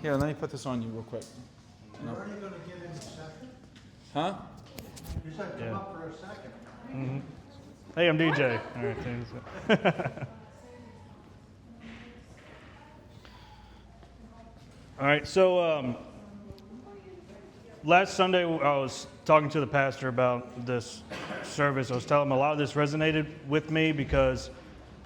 Here, let me put this on you real quick. You're already going to give him a second? Huh? You said come up for a second. Mm-hmm. Hey, I'm DJ. All right, thanks. All right, so last Sunday I was talking to the pastor about this service. I was telling him a lot of this resonated with me because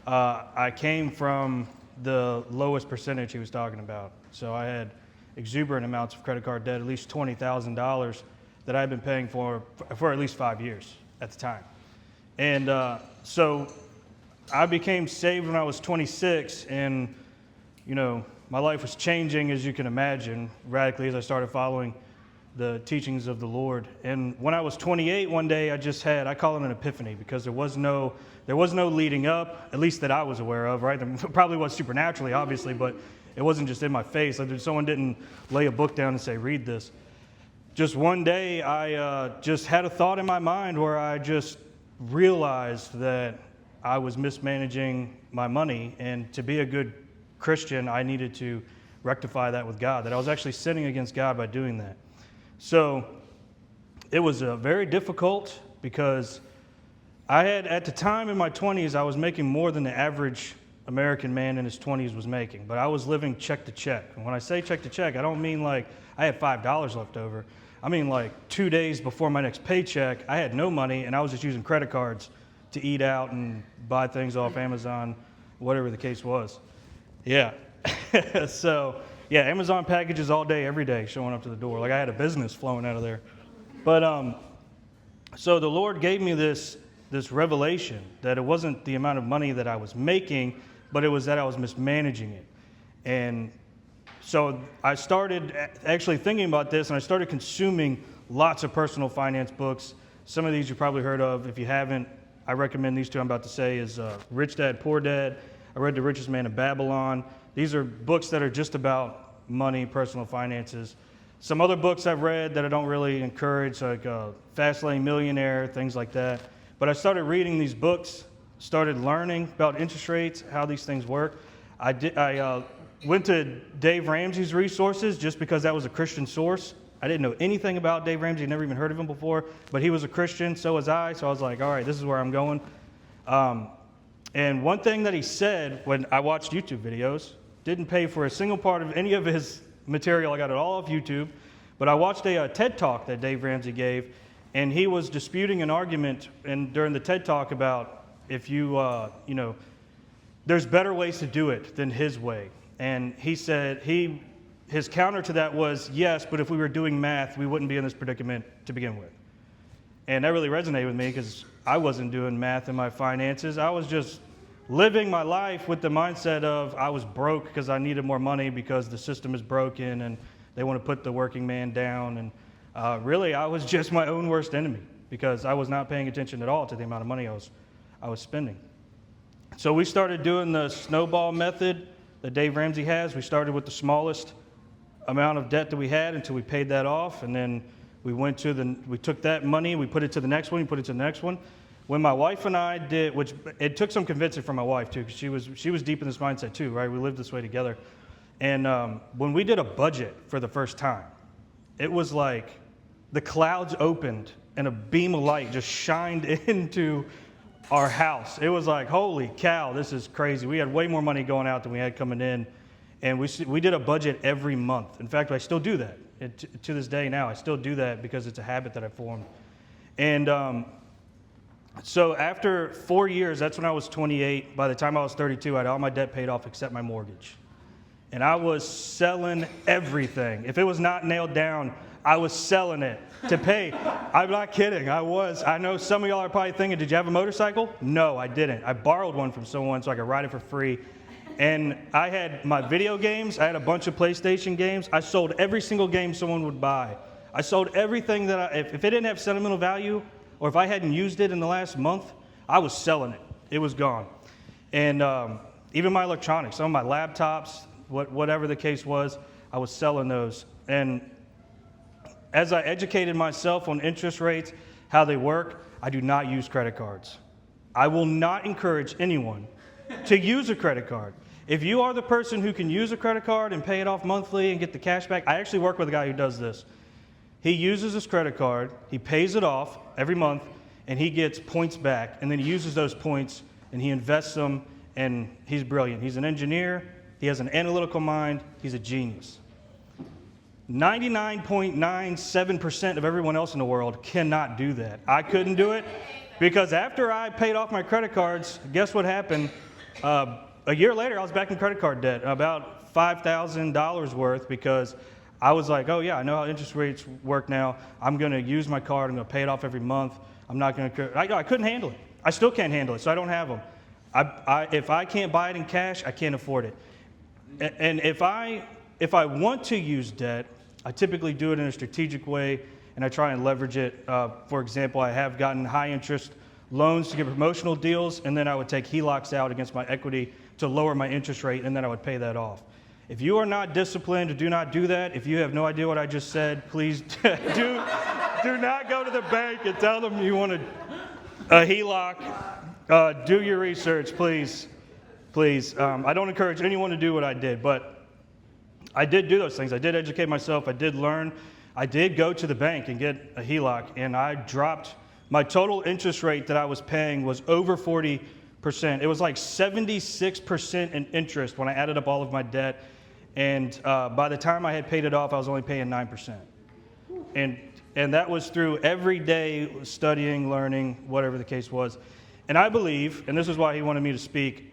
I came from the lowest percentage he was talking about. So I had exuberant amounts of credit card debt, at least $20,000 that I had been paying for at least 5 years at the time. And so I became saved when I was 26, and my life was changing, as you can imagine, radically as I started following the teachings of the Lord. And when I was 28, one day I call it an epiphany, because there was no leading up, at least that I was aware of, right? There probably was supernaturally, obviously, but it wasn't just in my face. Like, someone didn't lay a book down and say, read this. Just one day, I just had a thought in my mind where I just realized that I was mismanaging my money, and to be a good Christian, I needed to rectify that with God, that I was actually sinning against God by doing that. So it was very difficult, because I had, at the time in my 20s, I was making more than the average American man in his 20s was making, but I was living check to check. And when I say check to check, I don't mean like I had $5 left over. I mean like 2 days before my next paycheck, I had no money, and I was just using credit cards to eat out and buy things off Amazon, whatever the case was. Yeah. So, yeah, Amazon packages all day, every day, showing up to the door. Like I had a business flowing out of there. But so the Lord gave me this revelation that it wasn't the amount of money that I was making, but it was that I was mismanaging it. And so I started actually thinking about this, and I started consuming lots of personal finance books. Some of these you've probably heard of. If you haven't, I recommend these two I'm about to say is Rich Dad, Poor Dad. I read The Richest Man in Babylon. These are books that are just about money, personal finances. Some other books I've read that I don't really encourage, like Fast Lane Millionaire, things like that. But I started reading these books, started learning about interest rates, how these things work. I went to Dave Ramsey's resources just because that was a Christian source. I didn't know anything about Dave Ramsey, never even heard of him before, but he was a Christian, so was I. So I was like, all right, this is where I'm going. And one thing that he said when I watched YouTube videos, didn't pay for a single part of any of his material. I got it all off YouTube. But I watched a TED Talk that Dave Ramsey gave, and he was disputing an argument during the TED Talk about if there's better ways to do it than his way. And he said his counter to that was, yes, but if we were doing math, we wouldn't be in this predicament to begin with. And that really resonated with me, because I wasn't doing math in my finances. I was just living my life with the mindset of I was broke because I needed more money because the system is broken and they want to put the working man down. And really, I was just my own worst enemy, because I was not paying attention at all to the amount of money I was spending. So we started doing the snowball method that Dave Ramsey has. We started with the smallest amount of debt that we had until we paid that off, and then we took that money, we put it to the next one, we put it to the next one. When my wife and I did, which it took some convincing from my wife too, because she was deep in this mindset too, right? We lived this way together. And when we did a budget for the first time, it was like the clouds opened and a beam of light just shined into our house. It was like, holy cow, this is crazy. We had way more money going out than we had coming in. And we did a budget every month. In fact, I still do that. To this day now, I still do that because it's a habit that I formed. And so after 4 years, that's when I was 28. By the time I was 32, I had all my debt paid off except my mortgage. And I was selling everything. If it was not nailed down, I was selling it to pay. I'm not kidding. I was. I know some of y'all are probably thinking, did you have a motorcycle? No, I didn't. I borrowed one from someone so I could ride it for free. And I had my video games. I had a bunch of PlayStation games. I sold every single game someone would buy. I sold everything that if it didn't have sentimental value, or if I hadn't used it in the last month, I was selling it. It was gone. And even my electronics, some of my laptops, whatever the case was, I was selling those. And as I educated myself on interest rates, how they work, I do not use credit cards. I will not encourage anyone to use a credit card. If you are the person who can use a credit card and pay it off monthly and get the cash back, I actually work with a guy who does this. He uses his credit card, he pays it off every month, and he gets points back, and then he uses those points and he invests them, and he's brilliant. He's an engineer, he has an analytical mind, he's a genius. 99.97% of everyone else in the world cannot do that. I couldn't do it because after I paid off my credit cards, guess what happened? A year later, I was back in credit card debt, about $5,000 worth, because I was like, oh yeah, I know how interest rates work now. I'm going to use my card. I'm going to pay it off every month. I'm not going to. I couldn't handle it. I still can't handle it, so I don't have them. If I can't buy it in cash, I can't afford it. And if I want to use debt, I typically do it in a strategic way, and I try and leverage it. For example, I have gotten high interest loans to get promotional deals, and then I would take HELOCs out against my equity to lower my interest rate, and then I would pay that off. If you are not disciplined, do not do that. If you have no idea what I just said, please do not go to the bank and tell them you want a HELOC. Do your research, please. Please. I don't encourage anyone to do what I did, but I did do those things. I did educate myself. I did learn. I did go to the bank and get a HELOC, and I dropped my total interest rate that I was paying was over 40%. It was like 76% in interest when I added up all of my debt. And by the time I had paid it off, I was only paying 9%. And that was through every day studying, learning, whatever the case was. And I believe, and this is why he wanted me to speak,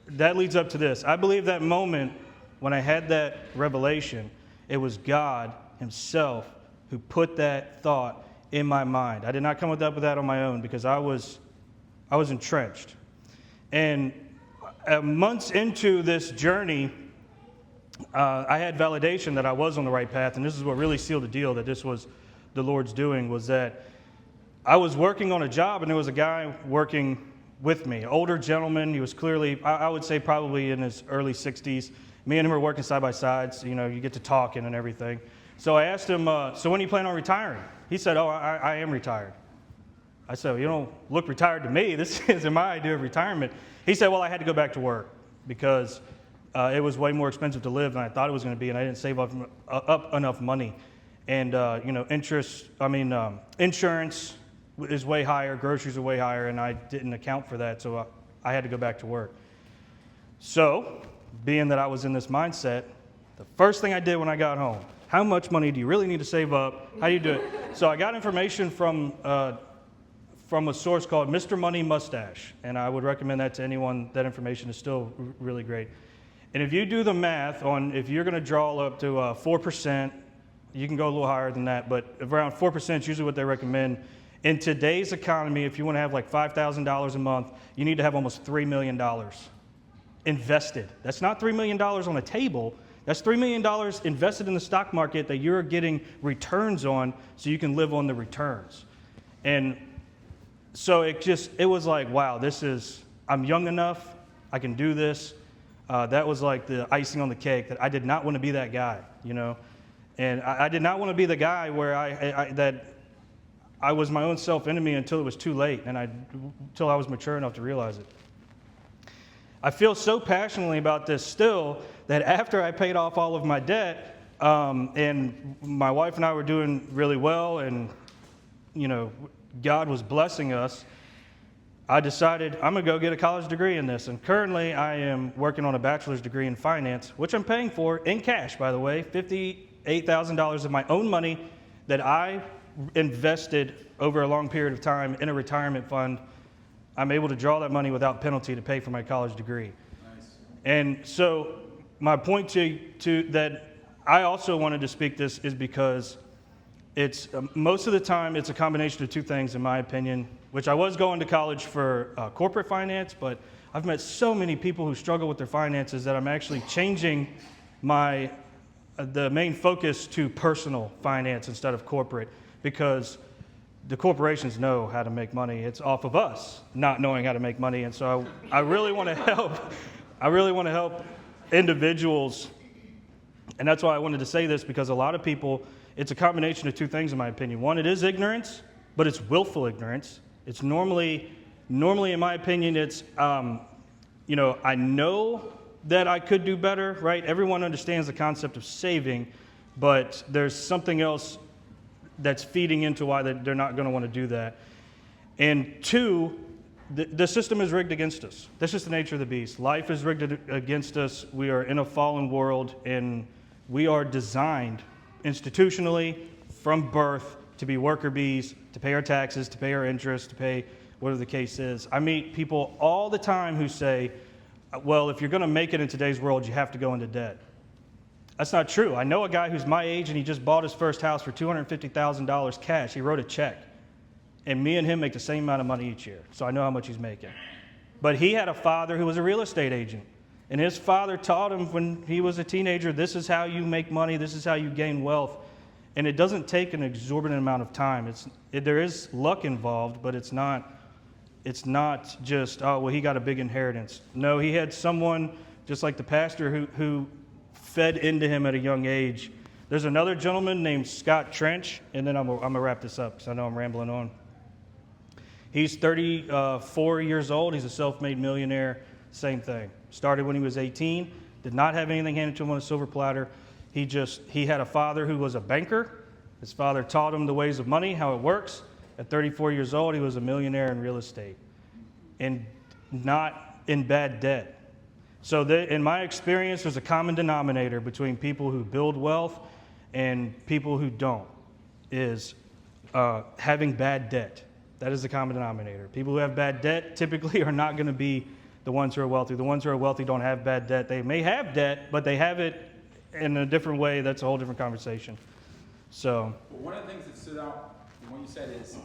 that leads up to this. I believe that moment when I had that revelation, it was God himself who put that thought in my mind. I did not come up with that on my own because I was entrenched. And months into this journey, I had validation that I was on the right path, and this is what really sealed the deal that this was the Lord's doing, was that I was working on a job, and there was a guy working with me, an older gentleman. He was clearly, I would say probably in his early 60s. Me and him were working side by side, so, you get to talking and everything. So I asked him, so when do you plan on retiring? He said, oh, I am retired. I said, well, you don't look retired to me. This isn't my idea of retirement. He said, well, I had to go back to work because it was way more expensive to live than I thought it was going to be, and I didn't save up enough money. And, insurance is way higher, groceries are way higher, and I didn't account for that, so I had to go back to work. So, being that I was in this mindset, the first thing I did when I got home, how much money do you really need to save up? How do you do it? So I got information from a source called Mr. Money Mustache, and I would recommend that to anyone. That information is still really great. And if you do the math on if you're going to draw up to 4%, you can go a little higher than that, but around 4% is usually what they recommend. In today's economy, if you want to have like $5,000 a month, you need to have almost $3 million invested. That's not $3 million on a table. That's $3 million invested in the stock market that you're getting returns on so you can live on the returns. And so it was like, wow, I'm young enough, I can do this. That was like the icing on the cake, that I did not want to be that guy, And I did not want to be the guy where I was my own self-enemy until it was too late, and until I was mature enough to realize it. I feel so passionately about this still that after I paid off all of my debt, and my wife and I were doing really well, and God was blessing us, I decided I'm going to go get a college degree in this. And currently I am working on a bachelor's degree in finance, which I'm paying for in cash, by the way, $58,000 of my own money that I invested over a long period of time in a retirement fund. I'm able to draw that money without penalty to pay for my college degree. Nice. And so my point to that I also wanted to speak this is because it's most of the time it's a combination of two things, in my opinion, which I was going to college for corporate finance, but I've met so many people who struggle with their finances that I'm actually changing the main focus to personal finance instead of corporate, because the corporations know how to make money. It's off of us not knowing how to make money. And so I really want to help. I really want to help individuals. And that's why I wanted to say this, because a lot of people, it's a combination of two things, in my opinion. One, it is ignorance, but it's willful ignorance. It's normally in my opinion, it's, I know that I could do better, right? Everyone understands the concept of saving, but there's something else that's feeding into why they're not going to want to do that. And two, the system is rigged against us. That's just the nature of the beast. Life is rigged against us. We are in a fallen world, and we are designed institutionally from birth to be worker bees, to pay our taxes, to pay our interest, to pay whatever the case is. I meet people all the time who say, well, if you're going to make it in today's world, you have to go into debt. That's not true. I know a guy who's my age, and he just bought his first house for $250,000 cash. He wrote a check. And me and him make the same amount of money each year, so I know how much he's making. But he had a father who was a real estate agent. And his father taught him when he was a teenager, this is how you make money, this is how you gain wealth. And it doesn't take an exorbitant amount of time. There is luck involved, but it's not just, oh, well, he got a big inheritance. No, he had someone, just like the pastor, who fed into him at a young age. There's another gentleman named Scott Trench, and then I'm going to wrap this up because I know I'm rambling on. He's 34 years old. He's a self-made millionaire. Same thing. Started when he was 18. Did not have anything handed to him on a silver platter. He had a father who was a banker. His father taught him the ways of money, how it works. At 34 years old, he was a millionaire in real estate and not in bad debt. So in my experience, there's a common denominator between people who build wealth and people who don't, is having bad debt. That is the common denominator. People who have bad debt typically are not going to be the ones who are wealthy. The ones who are wealthy don't have bad debt. They may have debt, but they have it in a different way. That's a whole different conversation. So, But one of the things that stood out from what you said is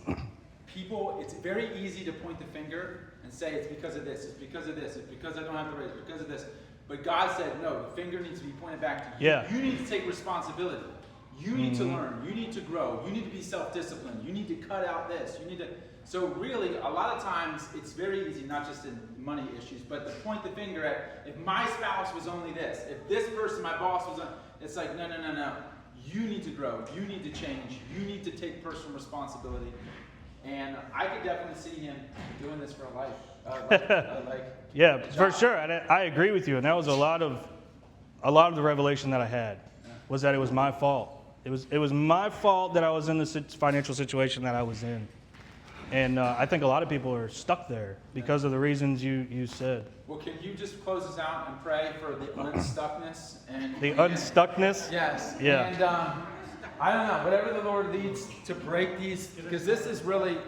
people, it's very easy to point the finger and say it's because of this, it's because of this, it's because I don't have the raise, it's because of this. But God said, no, the finger needs to be pointed back to you. Yeah. You need to take responsibility. You need to learn. You need to grow. You need to be self-disciplined. You need to cut out this. You need to. So really, a lot of times, it's very easy, not just in money issues, but to point the finger at, if my spouse was only this, if this person, my boss was on, it's like, no. You need to grow. You need to change. You need to take personal responsibility. And I could definitely see him doing this for a life. yeah, for sure. I agree with you. And that was a lot of the revelation that I had, was that it was my fault. It was my fault that I was in the financial situation that I was in. And I think a lot of people are stuck there because of the reasons you said. Well, can you just close us out and pray for the unstuckness? The unstuckness? Yes. Yeah. And I don't know, whatever the Lord leads to break these, because this is really,